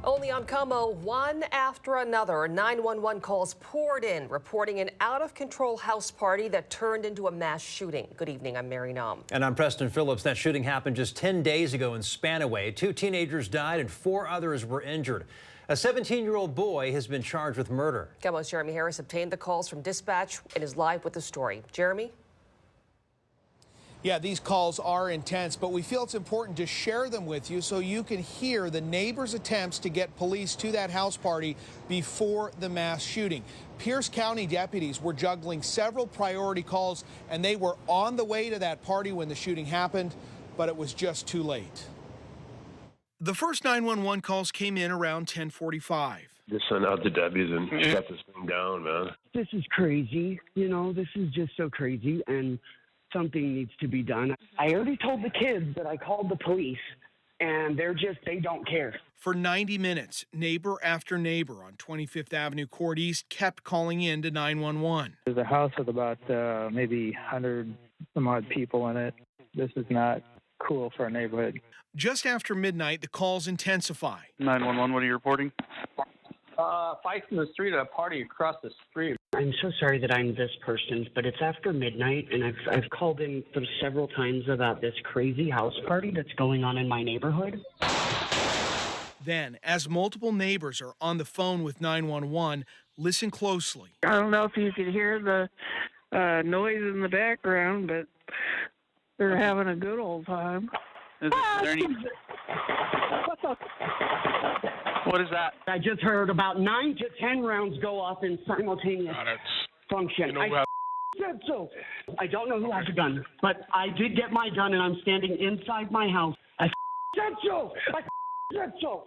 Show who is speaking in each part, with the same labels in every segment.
Speaker 1: Only on KOMO, one after another, 911 calls poured in, reporting an out-of-control house party that turned into a mass shooting. Good evening, I'm Mary Nam.
Speaker 2: And I'm Preston Phillips. That shooting happened just 10 days ago in Spanaway. 2 teenagers died and 4 others were injured. A 17-year-old boy has been charged with murder. KOMO's
Speaker 1: Jeremy Harris obtained the calls from dispatch and is live with the story. Jeremy?
Speaker 3: Yeah, these calls are intense, but we feel it's important to share them with you so you can hear the neighbors' attempts to get police to that house party before the mass shooting. Pierce County deputies were juggling several priority calls, and they were on the way to that party when the shooting happened, but it was just too late.
Speaker 4: The first 911 calls came in around 10:45.
Speaker 5: Just send out the deputies and shut this thing down, man.
Speaker 6: This is crazy. You know, this is just so crazy, and something needs to be done. I already told the kids that I called the police, and they don't care.
Speaker 4: For 90 minutes, neighbor after neighbor on 25th Avenue Court East kept calling in to 911.
Speaker 7: There's a house with about maybe 100 some odd people in it. This is not cool for our neighborhood.
Speaker 4: Just after midnight, the calls intensify.
Speaker 8: 911, what are you reporting? Fight in the street at a party across the street.
Speaker 6: I'm so sorry that I'm this person, but it's after midnight, and I've called in several times about this crazy house party that's going on in my neighborhood.
Speaker 4: Then, as multiple neighbors are on the phone with 911, listen closely.
Speaker 9: I don't know if you could hear the noise in the background, but they're having a good old time.
Speaker 8: Is there any... What is that?
Speaker 6: I just heard about 9 to 10 rounds go off in simultaneous function. I said so. I don't know who has a gun, but I did get my gun, and I'm standing inside my house. I said so. I said so.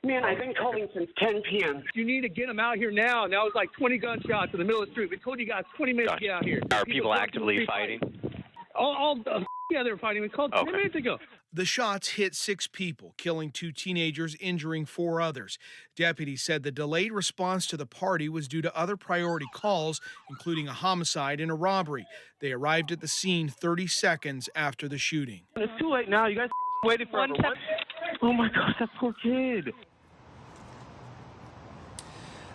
Speaker 6: Man, I've been calling since 10 p.m.
Speaker 10: You need to get them out here now. Now it's like 20 gunshots in the middle of the street. We told you guys 20 minutes to get out here.
Speaker 8: Are people actively fighting?
Speaker 10: Yeah, they were fighting. We called 10 minutes ago.
Speaker 4: The shots hit 6 people, killing 2 teenagers, injuring 4 others. Deputies said the delayed response to the party was due to other priority calls, including a homicide and a robbery. They arrived at the scene 30 seconds after the shooting.
Speaker 10: It's too late now. You guys waited for everyone. Oh, my gosh, that poor kid.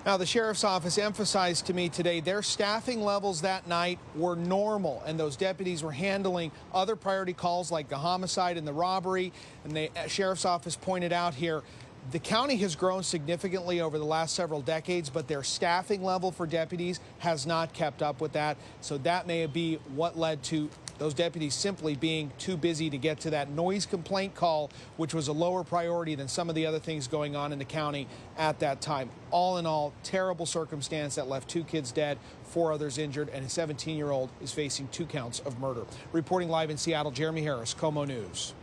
Speaker 3: Now, the sheriff's office emphasized to me today their staffing levels that night were normal, and those deputies were handling other priority calls like the homicide and the robbery. And the sheriff's office pointed out here, the county has grown significantly over the last several decades, but their staffing level for deputies has not kept up with that. So that may be what led to those deputies simply being too busy to get to that noise complaint call, which was a lower priority than some of the other things going on in the county at that time. All in all, terrible circumstance that left 2 kids dead, 4 others injured, and a 17-year-old is facing 2 counts of murder. Reporting live in Seattle, Jeremy Harris, KOMO News.